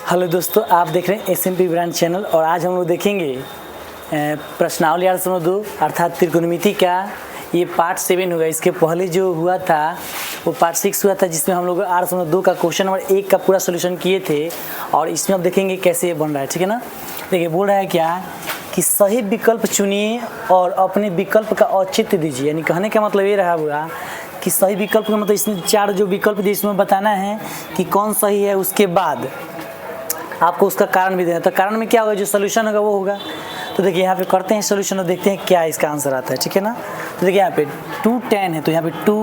Hello दोस्तों, आप देख रहे हैं SMP ब्रांड चैनल और आज हम लोग देखेंगे प्रश्नावली 802 अर्थात त्रिकोणमिति का ये पार्ट 7 होगा। इसके पहले जो हुआ था वो पार्ट 6 हुआ था जिसमें हम लोग 802 का क्वेश्चन नंबर 1 का पूरा सोल्यूशन किए थे और इसमें अब देखेंगे कैसे ये बन रहा है। ठीक है ना। देखिए बोल रहा है क्या कि सही विकल्प चुनिए और अपने विकल्प का औचित्य दीजिए। यानी कहने का मतलब ये रहा हुआ कि सही विकल्प का मतलब इसमें 4 जो विकल्प दिए इसमें बताना है कि कौन सही है, उसके बाद आपको उसका कारण भी देना। तो कारण में क्या होगा, जो सोल्यूशन होगा वो होगा। तो देखिए यहाँ पे करते हैं सोल्यूशन और देखते हैं क्या इसका आंसर आता है। ठीक है ना। तो देखिए यहाँ पे 2 tan है तो यहाँ पे 2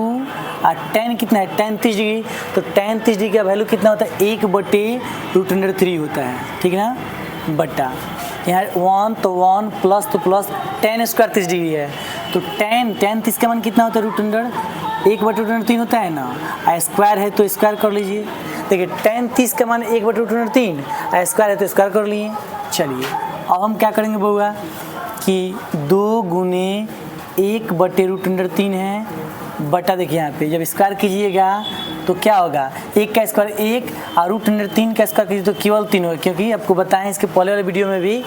और tan कितना है, tan 30 डिग्री। तो tan 30 डिग्री का वैल्यू कितना होता है, 1/√3 होता है। ठीक है ना। बट्टा यहाँ 1 तो 1 प्लस तो प्लस tan स्क्वायर 30 डिग्री है तो tan 30 का मान कितना होता है, √1/√3 होता है ना। स्क्वायर है तो स्क्वायर कर लीजिए। देखिए tan 30 का मान 1/√3, स्क्वायर है तो स्क्वायर कर लिए। चलिए अब हम क्या करेंगे बउआ कि 2 गुने 1/√3 है बटा, देखिए यहाँ पे जब स्क्वायर कीजिएगा तो क्या होगा, 1 का स्क्वायर 1 और √3 का स्क्वायर कीजिए तो केवल 3 होगा। क्योंकि आपको बताएं इसके पहले वाले वीडियो में भी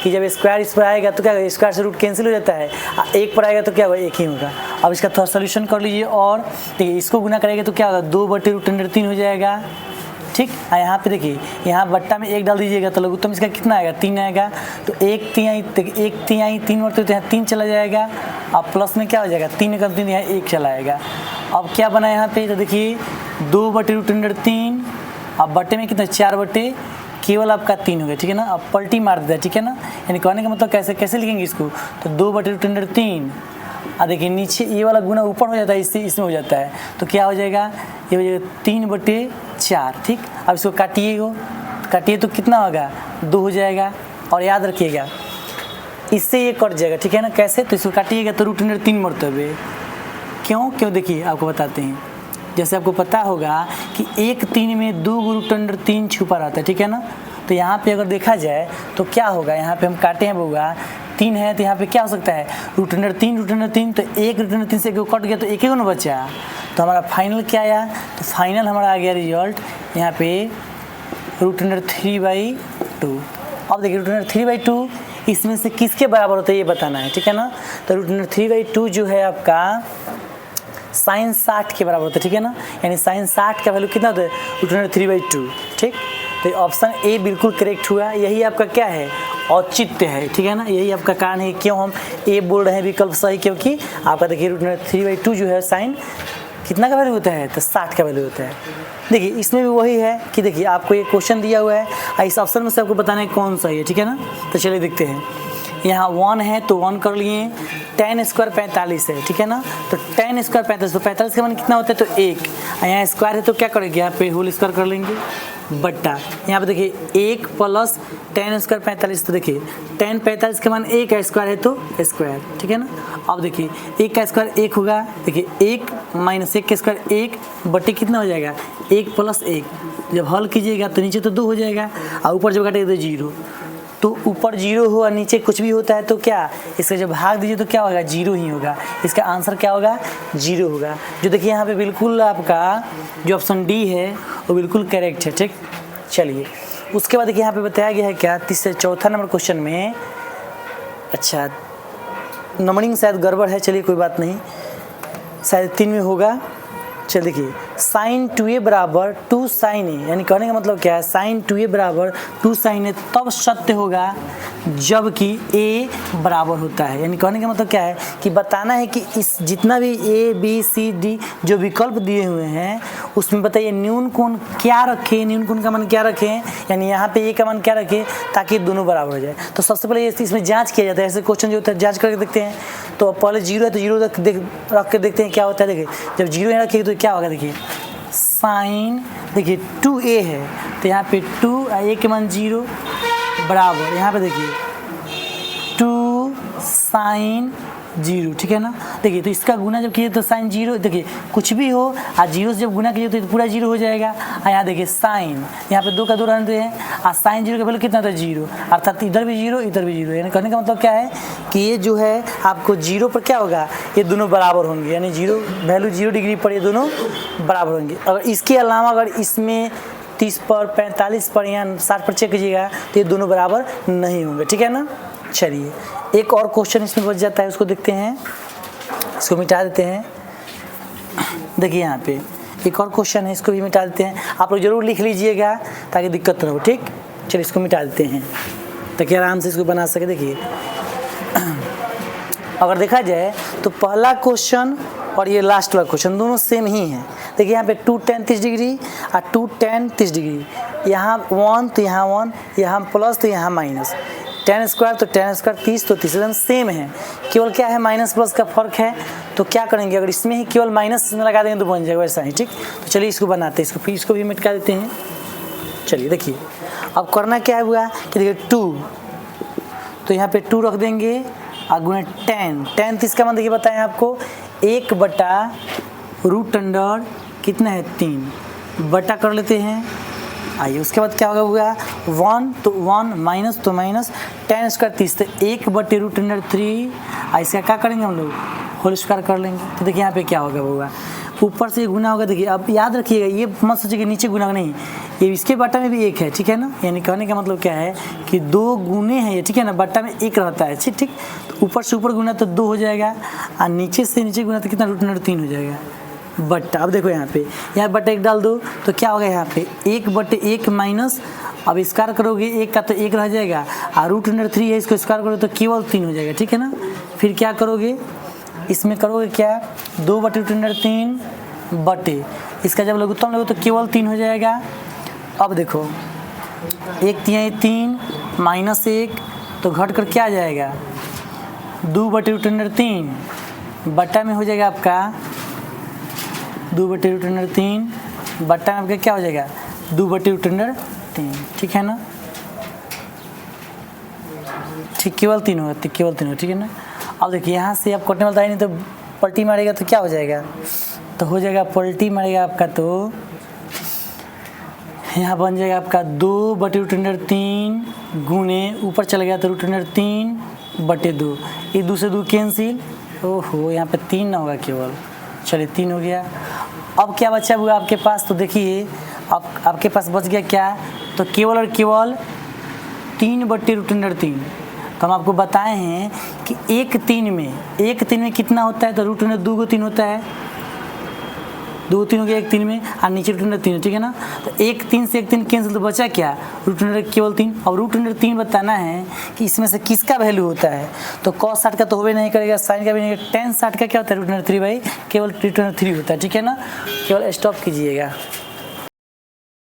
कि जब स्क्वायर इस पर आएगा तो क्या होगा, स्क्वायर से रूट कैंसिल हो जाता है, 1 पर आएगा तो क्या होगा, 1 ही होगा। अब इसका थोड़ा सोल्यूशन कर लीजिए और देखिए इसको गुना करेंगे तो क्या होगा, 2/√3 हो जाएगा। ठीक। यहाँ पे देखिए यहाँ बट्टा में 1 डाल दीजिएगा तो लघुत्तम इसका कितना आएगा, 3 आएगा। तो 1 तिहाई 3 मरते तो यहाँ 3 चला जाएगा। अब प्लस में क्या हो जाएगा, 3 का 3 यहाँ 1 चला आएगा। अब क्या बना यहाँ पे, तो देखिए 2/√3 अब बट्टे में कितना, 4 केवल आपका 3 हो गया। ठीक है ना। अब पलटी मार देता है। ठीक है ना। यानी कहने का मतलब कैसे लिखेंगे इसको, तो 2/√3 और देखिए नीचे ये वाला गुना ऊपर हो जाता है, इससे इसमें हो जाता है तो क्या हो जाएगा, ये हो जाएगा 3/4। ठीक। अब इसको काटिए तो कितना होगा, 2 हो जाएगा। और याद रखिएगा इससे ये कट जाएगा। ठीक है ना। कैसे, तो इसको काटिएगा तो √3 मरतबे क्यों देखिए आपको बताते हैं। जैसे आपको पता होगा कि 1 3 में 2 √3 छुपा रहता है। ठीक है ना। तो यहाँ पे अगर देखा जाए तो क्या होगा, यहाँ पे हम काटे हैं बउआ 3 है तो यहाँ पे क्या हो सकता है, √3 तो 1 √3 से कट गया तो 1 ही ना बचा। तो हमारा फाइनल क्या आया, तो फाइनल हमारा आ गया रिजल्ट यहाँ पे √3/2। अब देखिए √3/2 इसमें से किसके बराबर होता है ये बताना है। ठीक है ना। तो √3/2 जो है आपका sin 60 के बराबर होता है। ठीक है ना। यानी sin 60 का वैल्यू कितना होता है, √3/2। ठीक। तो ऑप्शन ए बिल्कुल करेक्ट हुआ। यही आपका क्या है, औचित्य है। ठीक है ना। यही आपका कारण है क्यों हम ए बोल रहे हैं विकल्प सही, क्योंकि आपका देखिए √3/2 जो है साइन कितना का वैल्यू होता है, तो 60 का वैल्यू होता है। देखिए इसमें भी वही है कि देखिए आपको ये क्वेश्चन दिया हुआ है, इस ऑप्शन में से आपको बताना है कौन सही है। ठीक है ना। तो चलिए देखते हैं। यहाँ 1 है तो 1 कर लिए, tan स्क्वायर 45 है। ठीक है ना। तो tan स्क्वायर 45 तो 45 का मान कितना होता है, तो 1। यहाँ स्क्वायर है तो क्या करेंगे, यहाँ पे होल स्क्वायर कर लेंगे बट्टा यहाँ पे देखिए 1 प्लस tan स्क्वायर 45। तो देखिए tan 45 का मान 1 है, स्क्वायर है तो स्क्वायर। ठीक है ना। अब देखिए 1 का स्क्वायर 1 होगा, देखिए 1 माइनस 1 का स्क्वायर 1 बट्टे कितना हो जाएगा, 1 प्लस 1। जब हल कीजिएगा तो नीचे तो 2 हो जाएगा और ऊपर जब काटेगा तो 0। तो ऊपर 0 हो और नीचे कुछ भी होता है तो क्या, इसका जब भाग दीजिए तो क्या होगा, 0 ही होगा। इसका आंसर क्या होगा, 0 होगा। जो देखिए यहाँ पे बिल्कुल आपका जो ऑप्शन डी है वो बिल्कुल करेक्ट है। ठीक। चलिए उसके बाद देखिए यहाँ पे बताया गया है क्या, चौथा नंबर क्वेश्चन में, अच्छा नंबरिंग शायद गड़बड़ है, चलिए कोई बात नहीं, शायद 3 में होगा। चल देखिए sin 2a बराबर 2 sin a, यानी कहने का मतलब क्या है, sin 2a बराबर 2 sin a तब सत्य होगा जबकि a बराबर होता है। यानी कहने का मतलब क्या है कि बताना है कि इस जितना भी a b c d जो विकल्प दिए हुए हैं उसमें बताइए न्यून कोण क्या रखें, न्यून कोण का मान क्या रखें, यानी यहाँ पे a का मान क्या रखें ताकि दोनों बराबर हो जाए। तो सबसे पहले इसमें जाँच किया जाता है, ऐसे क्वेश्चन जो होता है जाँच करके देखते हैं। तो पहले 0 है तो 0 रख के देखते हैं क्या होता है। देखिए जब 0 यहाँ रखिए तो क्या होगा, देखिए साइन देखिए 2a है तो यहाँ पे 2 a के मान 0 बराबर यहाँ पे देखिए 2 sin 0। ठीक है ना। देखिए तो इसका गुना जब कीजिए तो साइन 0, देखिए कुछ भी हो और 0 से जब गुना कीजिए तो पूरा 0 हो जाएगा। और यहाँ देखिए साइन यहाँ पे 2 का 2 रहने हैं और साइन 0 का वैल्यू कितना होता है, 0। अर्थात इधर भी 0 इधर भी 0। यानी कहने का मतलब क्या है कि ये जो है आपको 0 पर क्या होगा, ये दोनों बराबर होंगे। यानी 0 वैल्यू 0 डिग्री पर ये दोनों बराबर होंगे। अगर इसके अलावा अगर इसमें 30 पर 45 पर या 60 पर चेक कीजिएगा तो ये दोनों बराबर नहीं होंगे, ठीक है ना। चलिए एक और क्वेश्चन इसमें बच जाता है, उसको देखते हैं, इसको मिटा देते हैं। देखिए यहाँ पे एक और क्वेश्चन है, इसको भी मिटा देते हैं। आप लोग जरूर लिख लीजिएगा ताकि दिक्कत ना हो, ठीक। चलिए इसको मिटा देते हैं ताकि आराम से इसको बना सके। देखिए अगर देखा जाए तो पहला क्वेश्चन और ये लास्ट वाला क्वेश्चन दोनों सेम ही है। देखिए यहाँ पे 2 tan 30 डिग्री और 2 tan 30 डिग्री, यहाँ 1 तो यहाँ 1, यहाँ प्लस तो यहाँ माइनस, tan स्क्वायर तो tan स्क्वायर, 30 तो 30 एकदम सेम है। केवल क्या है, माइनस प्लस का फर्क है। तो क्या करेंगे, अगर इसमें ही केवल माइनस में लगा देंगे तो बन जाएगा वैसा ही, ठीक। तो चलिए इसको बनाते हैं, इसको भी मिटा देते हैं। चलिए देखिए अब करना क्या हुआ कि देखिए 2 तो यहाँ पे 2 रख देंगे और गुणे tan 30 का मान देखिए बताएं आपको 1/√अंडर कितना है 3 बटा कर लेते हैं। आइए उसके बाद क्या होगा 1 तो 1 माइनस तो माइनस, tan स्क्वायर 30 तो 1/√3। ऐसे क्या करेंगे हम लोग, होल स्क्वायर कर लेंगे। तो देखिए यहाँ पे क्या होगा ऊपर से गुना होगा। देखिए अब याद रखिएगा, ये मत सोचिए कि नीचे गुना नहीं, ये इसके बट्टा में भी 1 है, ठीक है ना। यानी कहने का मतलब क्या है कि 2 गुने हैं ये, ठीक है ना, बट्टा में 1 रहता है, ठीक। तो ऊपर से ऊपर गुना तो 2 हो जाएगा और नीचे से नीचे गुना तो कितना √3 हो जाएगा बट्टा। अब देखो यहाँ बट्टा 1 डाल दो तो क्या होगा यहाँ पे 1/1 माइनस, अब स्क्वायर करोगे 1 का तो 1 रह जाएगा और √3 है, इसको स्क्वायर करोगे तो केवल 3 हो जाएगा, ठीक है ना। फिर क्या करोगे, इसमें करोगे क्या 2/√3 बटे, इसका जब लघुत्तम लोगे तो केवल 3 हो जाएगा। अब देखो 1 3 3 माइनस 1 तो घट कर क्या आ जाएगा 2/√3 बट्टा में हो जाएगा आपका 2/√3 बट्टा में आपका क्या हो जाएगा 2/√3, ठीक है ना। ठीक केवल 3 होगा, ठीक है ना। अब देखिए यहाँ से आप कटने वाला है नहीं तो पलटी मारेगा तो क्या हो जाएगा, तो हो जाएगा पलटी मारेगा आपका तो यहाँ बन जाएगा आपका 2/√3 गुने ऊपर चला गया तो √3/2, ये 2 से 2 कैंसिल, ओहो यहाँ पे 3 ना होगा केवल। चलिए 3 हो गया। अब क्या बचा हुआ आपके पास, तो देखिए अब आपके पास बच गया क्या, तो केवल और केवल 3/√3। तो हम आपको बताए हैं कि 1 3 में कितना होता है, तो √2 को 3 होता है, 2 3 हो गया 1 3 में और नीचे √3, ठीक है ना। तो 1 3 से 1 3 कैंसिल तो बचा क्या √3 केवल 3। अब √3 बताना है कि इसमें से किसका वैल्यू होता है, तो cos 60 का तो होबे नहीं करेगा, साइन का भी नहीं, tan 60 का क्या होता है √3 भाई केवल √3 होता है, ठीक है ना। केवल स्टॉप कीजिएगा।